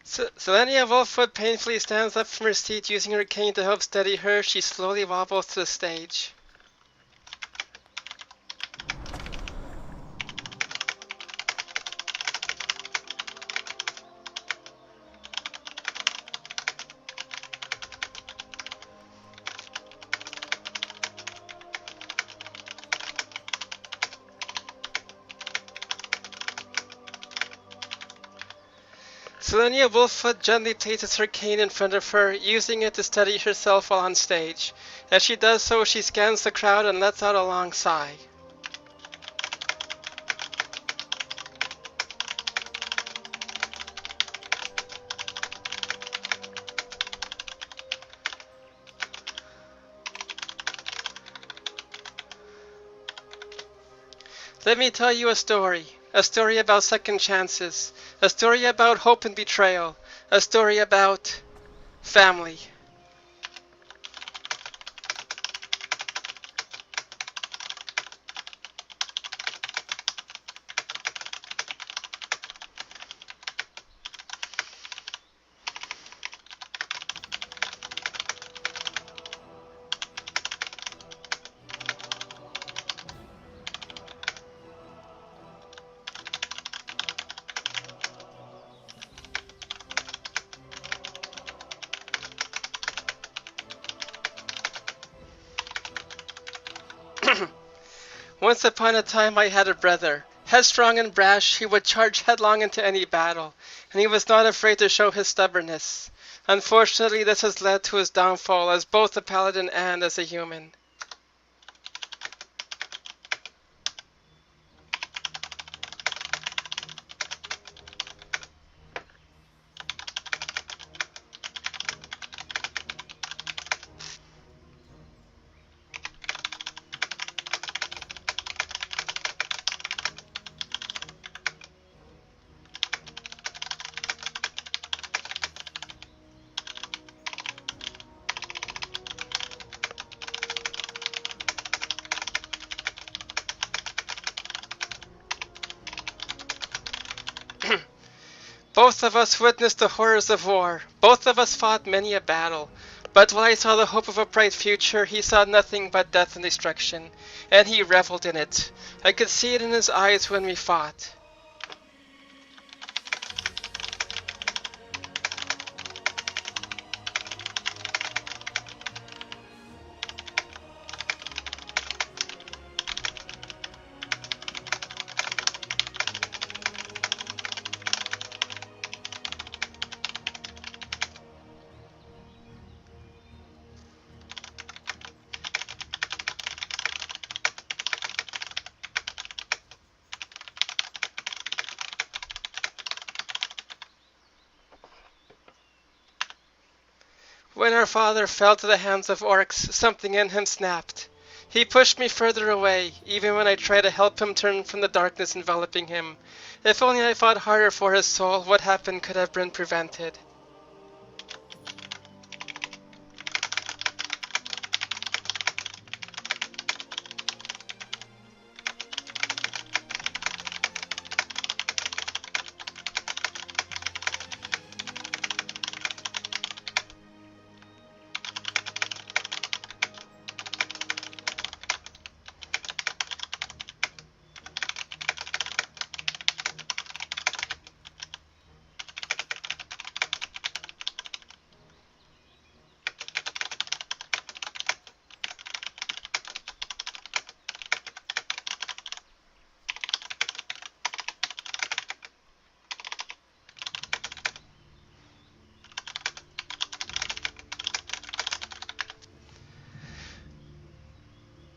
Selenia Wolfwood painfully stands up from her seat, using her cane to help steady her. She slowly wobbles to the stage. Selenia Wolfwood gently places her cane in front of her, using it to steady herself while on stage. As she does so, she scans the crowd and lets out a long sigh. Let me tell you a story about second chances, a story about hope and betrayal, a story about family. Once upon a time I had a brother. Headstrong and brash, he would charge headlong into any battle, and he was not afraid to show his stubbornness. Unfortunately, this has led to his downfall as both a paladin and as a human. Both of us witnessed the horrors of war. Both of us fought many a battle. But while I saw the hope of a bright future, he saw nothing but death and destruction, and he reveled in it. I could see it in his eyes when we fought. When our father fell to the hands of orcs, something in him snapped. He pushed me further away, even when I tried to help him turn from the darkness enveloping him. If only I fought harder for his soul, what happened could have been prevented.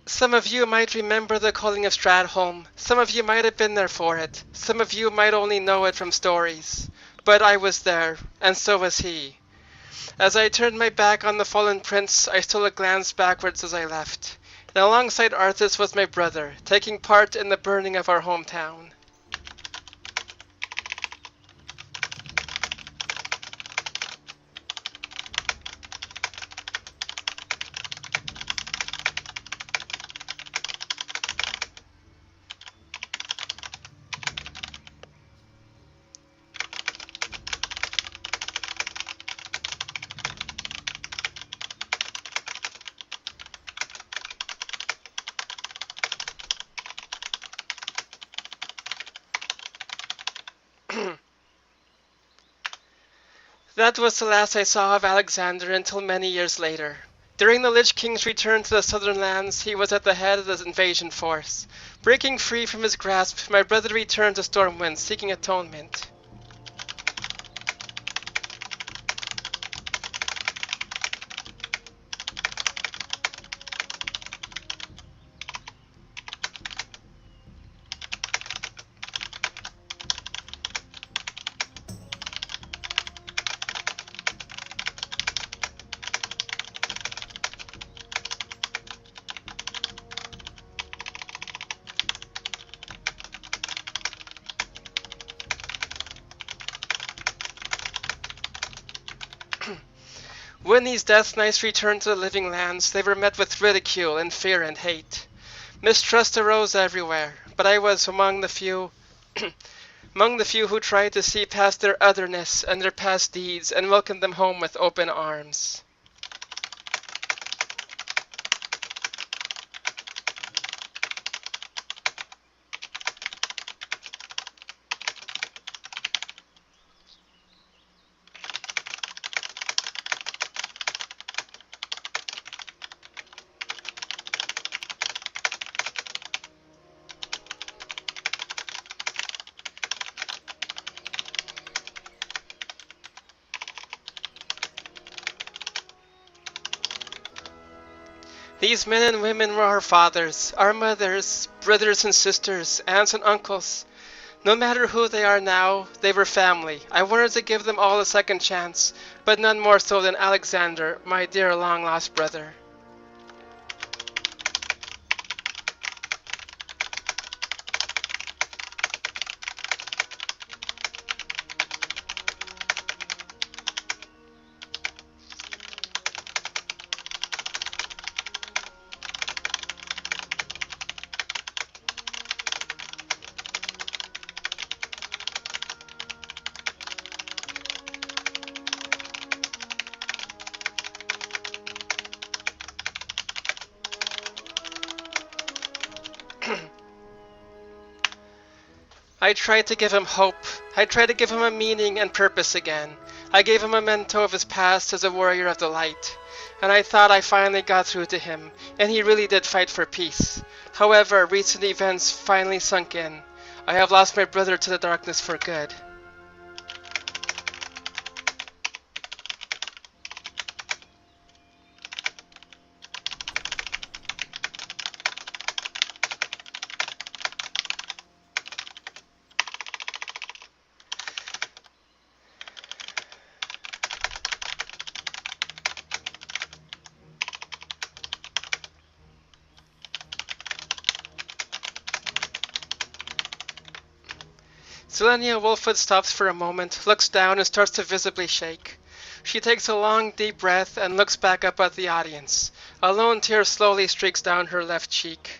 Some of you might remember the culling of Stratholme. Some of you might have been there for it. Some of you might only know it from stories. But I was there, and so was he. As I turned my back on the fallen prince, I stole a glance backwards as I left. And alongside Arthas was my brother, taking part in the burning of our hometown. That was the last I saw of Alexander until many years later. During the Lich King's return to the southern lands, he was at the head of the invasion force. Breaking free from his grasp, my brother returned to Stormwind, seeking atonement. When these Death Knights returned to the living lands, they were met with ridicule and fear and hate. Mistrust arose everywhere, but I was among the few who tried to see past their otherness and their past deeds and welcomed them home with open arms. These men and women were our fathers, our mothers, brothers and sisters, aunts and uncles. No matter who they are now, they were family. I wanted to give them all a second chance, but none more so than Alexander, my dear long-lost brother. I tried to give him hope. I tried to give him a meaning and purpose again. I gave him a memento of his past as a warrior of the light. And I thought I finally got through to him, and he really did fight for peace. However, recent events finally sunk in. I have lost my brother to the darkness for good. Selenia Wolfwood stops for a moment, looks down and starts to visibly shake. She takes a long, deep breath and looks back up at the audience. A lone tear slowly streaks down her left cheek.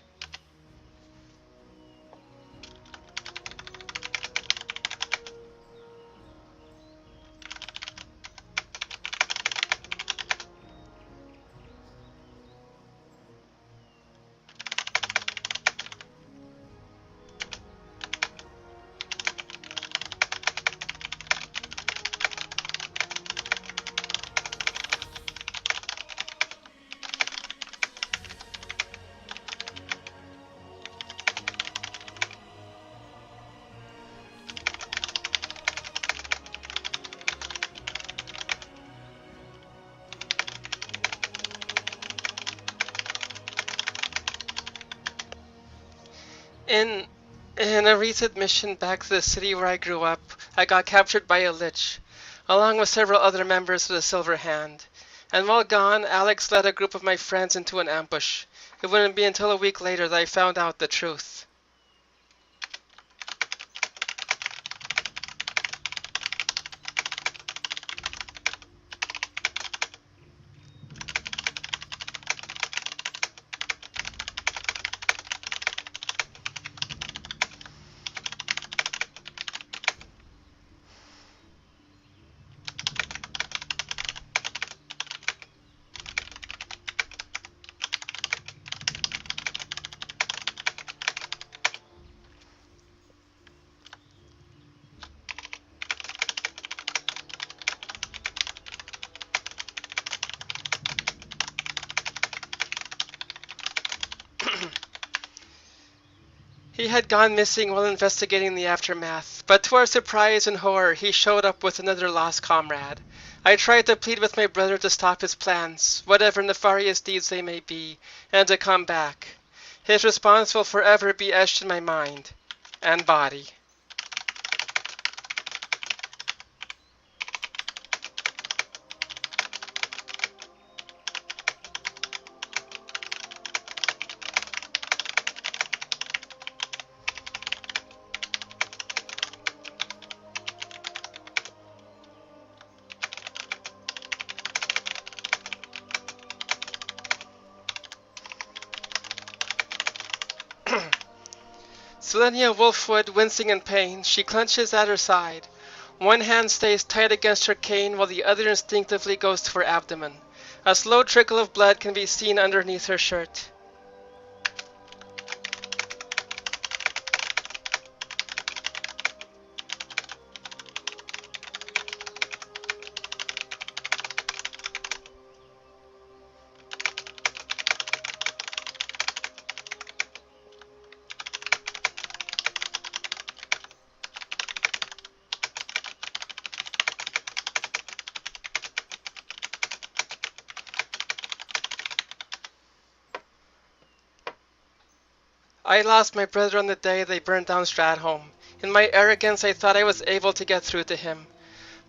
In a recent mission back to the city where I grew up, I got captured by a lich, along with several other members of the Silver Hand. And while gone, Alex led a group of my friends into an ambush. It wouldn't be until a week later that I found out the truth. He had gone missing while investigating the aftermath, but to our surprise and horror he showed up with another lost comrade. I tried to plead with my brother to stop his plans, whatever nefarious deeds they may be, and to come back. His response will forever be etched in my mind and body. Selenia Wolfwood, wincing in pain, she clenches at her side. One hand stays tight against her cane while the other instinctively goes to her abdomen. A slow trickle of blood can be seen underneath her shirt. I lost my brother on the day they burned down Stratholme. In my arrogance, I thought I was able to get through to him.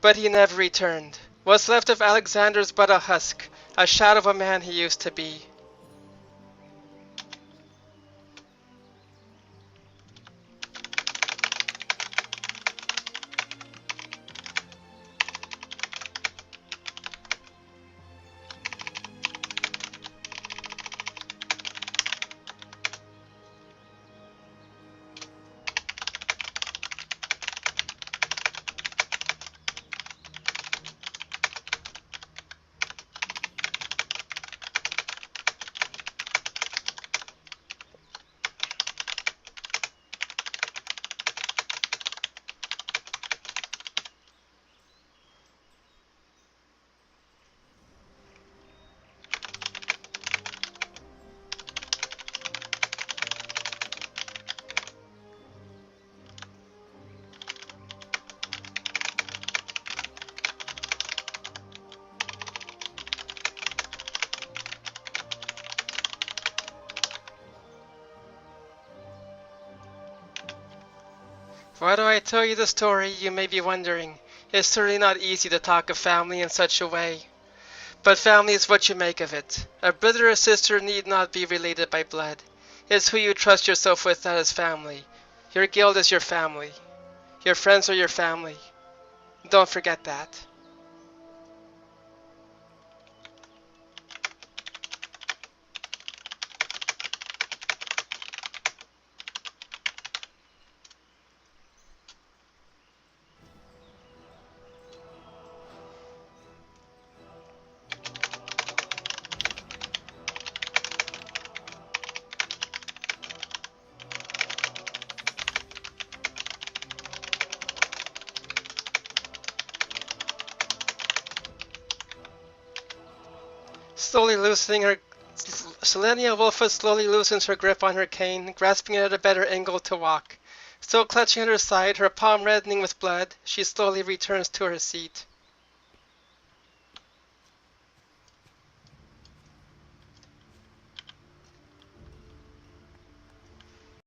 But he never returned. What's left of Alexander's but a husk, a shadow of a man he used to be. Why do I tell you the story, you may be wondering. It's certainly not easy to talk of family in such a way. But family is what you make of it. A brother or sister need not be related by blood. It's who you trust yourself with that is family. Your guild is your family. Your friends are your family. Don't forget that. Slowly loosening her, Selenia Wolfwood slowly loosens her grip on her cane, grasping it at a better angle to walk. Still clutching at her side, her palm reddening with blood, she slowly returns to her seat.